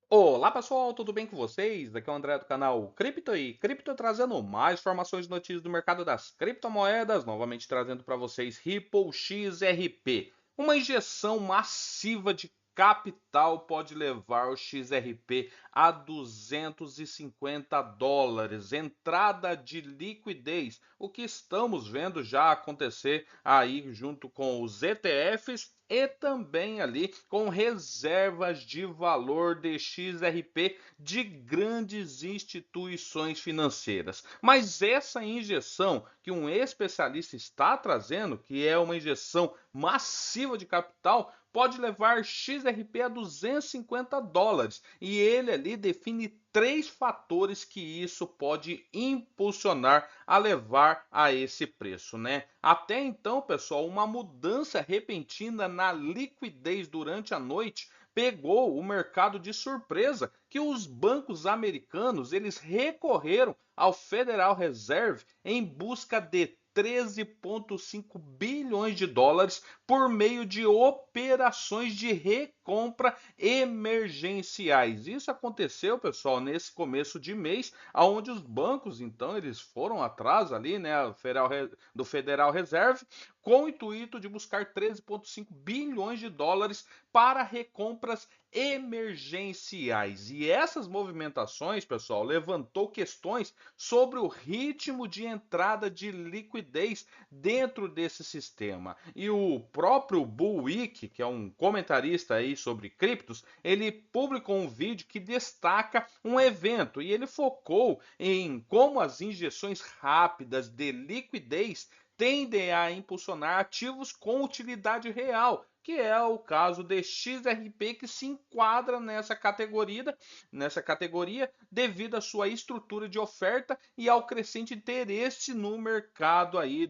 Olá pessoal, tudo bem com vocês? Aqui é o André do canal Cripto e Cripto trazendo mais informações e notícias do mercado das criptomoedas, novamente trazendo para vocês Ripple XRP. Uma injeção massiva de capital pode levar o XRP a US$ 250, entrada de liquidez, o que estamos vendo já acontecer aí junto com os ETFs e também ali com reservas de valor de XRP de grandes instituições financeiras. Mas essa injeção que um especialista está trazendo, que é uma injeção massiva de capital, pode levar XRP a US$ 250. E ele ali define três fatores que isso pode impulsionar a levar a esse preço, né? Até então, pessoal, uma mudança repentina na liquidez durante a noite pegou o mercado de surpresa, que os bancos americanos eles recorreram ao Federal Reserve em busca de 13,5 bilhões de dólares por meio de operações de recompra emergenciais. Isso aconteceu, pessoal, nesse começo de mês, aonde os bancos então eles foram atrás ali, né, do Federal Reserve, com o intuito de buscar 13,5 bilhões de dólares para recompras emergenciais. E essas movimentações, pessoal, levantou questões sobre o ritmo de entrada de liquidez dentro desse sistema. E o próprio Bullwhip, que é um comentarista aí sobre criptos, ele publicou um vídeo que destaca um evento e ele focou em como as injeções rápidas de liquidez tendem a impulsionar ativos com utilidade real, que é o caso de XRP, que se enquadra nessa categoria devido à sua estrutura de oferta e ao crescente interesse no mercado aí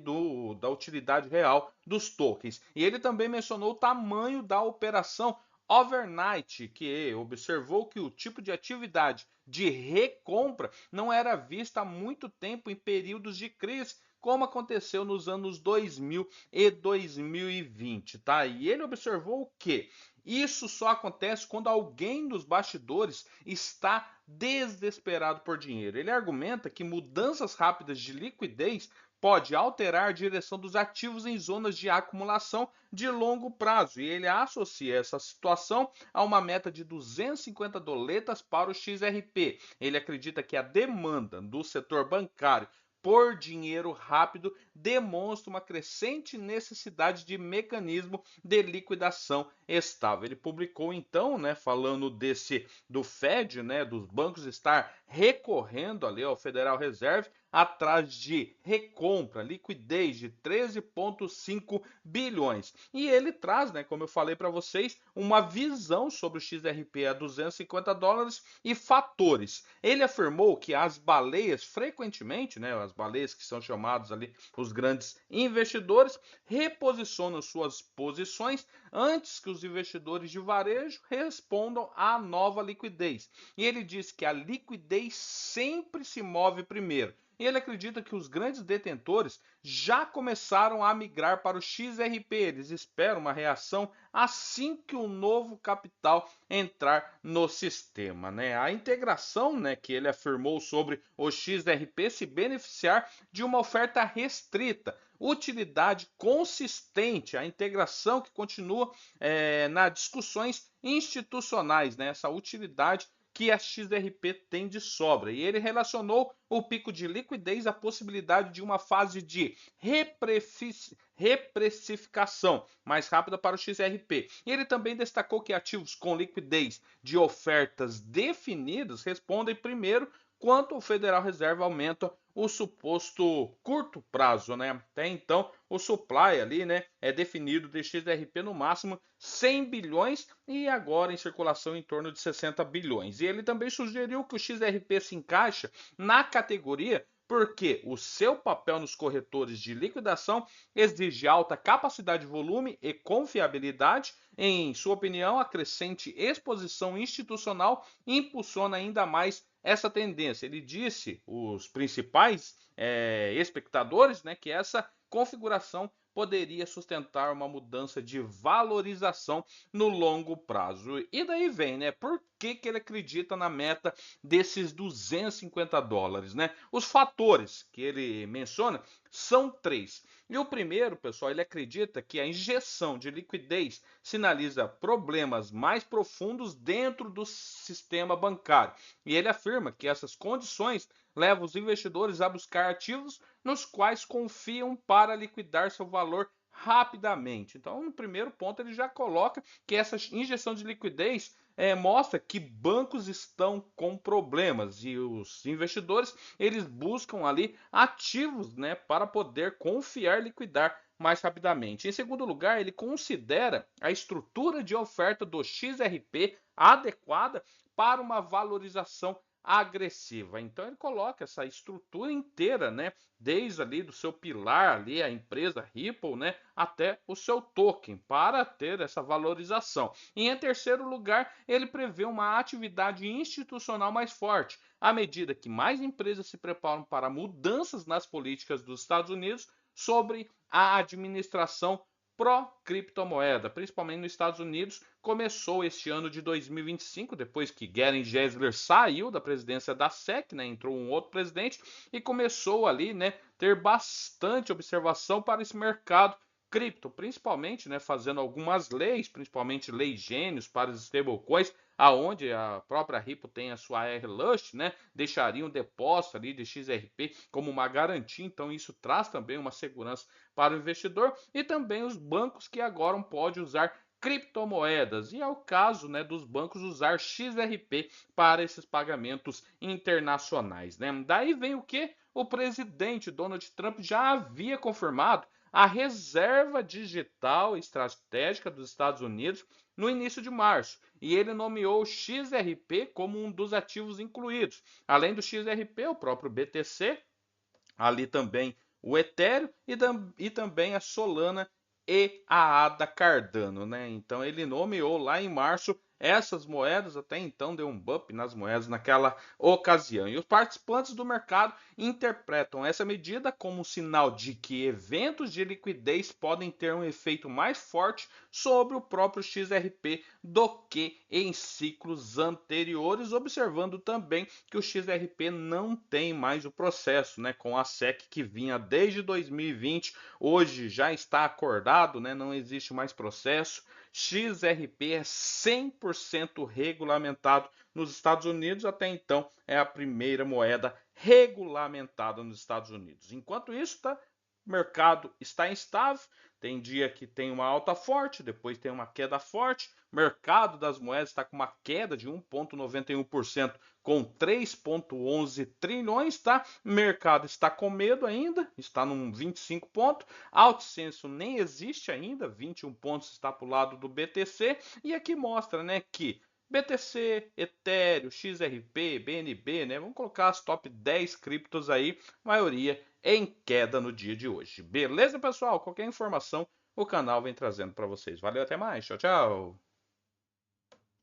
da utilidade real dos tokens. E ele também mencionou o tamanho da operação overnight, que observou que o tipo de atividade de recompra não era vista há muito tempo em períodos de crise, como aconteceu nos anos 2000 e 2020, tá? E ele observou que isso só acontece quando alguém nos bastidores está desesperado por dinheiro. Ele argumenta que mudanças rápidas de liquidez pode alterar a direção dos ativos em zonas de acumulação de longo prazo. E ele associa essa situação a uma meta de 250 doletas para o XRP. Ele acredita que a demanda do setor bancário por dinheiro rápido demonstra uma crescente necessidade de mecanismo de liquidação estável. Ele publicou então, né, falando desse do Fed, né, dos bancos estar recorrendo ali ao Federal Reserve atrás de recompra, liquidez de 13,5 bilhões. E ele traz, né, como eu falei para vocês, uma visão sobre o XRP a US$ 250 e fatores. Ele afirmou que as baleias, frequentemente, né, as baleias que são chamados ali os grandes investidores, reposicionam suas posições antes que os investidores de varejo respondam à nova liquidez. E ele diz que a liquidez sempre se move primeiro. E ele acredita que os grandes detentores já começaram a migrar para o XRP. Eles esperam uma reação assim que o novo capital entrar no sistema, né? A integração, né, que ele afirmou sobre o XRP se beneficiar de uma oferta restrita, utilidade consistente, a integração que continua nas discussões institucionais, né? Essa utilidade que a XRP tem de sobra. E ele relacionou o pico de liquidez à possibilidade de uma fase de reprecificação mais rápida para o XRP. E ele também destacou que ativos com liquidez de ofertas definidas respondem primeiro quanto o Federal Reserve aumenta o suposto curto prazo, né? Até então, o supply ali, né, é definido de XRP no máximo 100 bilhões e agora em circulação em torno de 60 bilhões. E ele também sugeriu que o XRP se encaixa na categoria porque o seu papel nos corretores de liquidação exige alta capacidade de volume e confiabilidade. Em sua opinião, a crescente exposição institucional impulsiona ainda mais essa tendência. Ele disse, os principais espectadores, né, que essa configuração poderia sustentar uma mudança de valorização no longo prazo. E daí vem, né? Por que ele acredita na meta desses US$ 250, né? Os fatores que ele menciona são três. E o primeiro, pessoal, ele acredita que a injeção de liquidez sinaliza problemas mais profundos dentro do sistema bancário. E ele afirma que essas condições levam os investidores a buscar ativos nos quais confiam para liquidar seu valor rapidamente. Então, no primeiro ponto, ele já coloca que essa injeção de liquidez mostra que bancos estão com problemas e os investidores eles buscam ali ativos, né, para poder confiar e liquidar mais rapidamente. Em segundo lugar, ele considera a estrutura de oferta do XRP adequada para uma valorização agressiva. Então ele coloca essa estrutura inteira, né, desde ali do seu pilar ali a empresa Ripple, né, até o seu token para ter essa valorização. E em terceiro lugar, ele prevê uma atividade institucional mais forte, à medida que mais empresas se preparam para mudanças nas políticas dos Estados Unidos sobre a administração pró-criptomoeda, principalmente nos Estados Unidos, começou este ano de 2025, depois que Gary Gensler saiu da presidência da SEC, né, entrou um outro presidente e começou ali, né, ter bastante observação para esse mercado cripto, principalmente, né, fazendo algumas leis, principalmente leis gênios para os stablecoins, aonde a própria Ripple tem a sua R-Lust, né, deixaria um depósito ali de XRP como uma garantia, então isso traz também uma segurança para o investidor e também os bancos que agora podem usar criptomoedas e é o caso, né, dos bancos usar XRP para esses pagamentos internacionais, né? Daí vem o que o presidente Donald Trump já havia confirmado a reserva digital estratégica dos Estados Unidos no início de março, e ele nomeou o XRP como um dos ativos incluídos. Além do XRP, o próprio BTC, ali também o Ethereum e também a Solana e a ADA Cardano, né? Então ele nomeou lá em março essas moedas, até então deu um bump nas moedas naquela ocasião. E os participantes do mercado interpretam essa medida como um sinal de que eventos de liquidez podem ter um efeito mais forte sobre o próprio XRP do que em ciclos anteriores, observando também que o XRP não tem mais o processo, né, com a SEC que vinha desde 2020, hoje já está acordado, né, não existe mais processo. XRP é 100% regulamentado nos Estados Unidos, até então é a primeira moeda regulamentada nos Estados Unidos. Enquanto isso, tá, o mercado está instável, tem dia que tem uma alta forte, depois tem uma queda forte. O mercado das moedas está com uma queda de 1,91%, com 3,11 trilhões, tá? O mercado está com medo ainda, está num 25 pontos. Alto senso nem existe ainda, 21 pontos está para o lado do BTC. E aqui mostra, né, que BTC, Ethereum, XRP, BNB, né? Vamos colocar as top 10 criptos aí, maioria em queda no dia de hoje. Beleza, pessoal? Qualquer informação, o canal vem trazendo para vocês. Valeu, até mais. Tchau, tchau.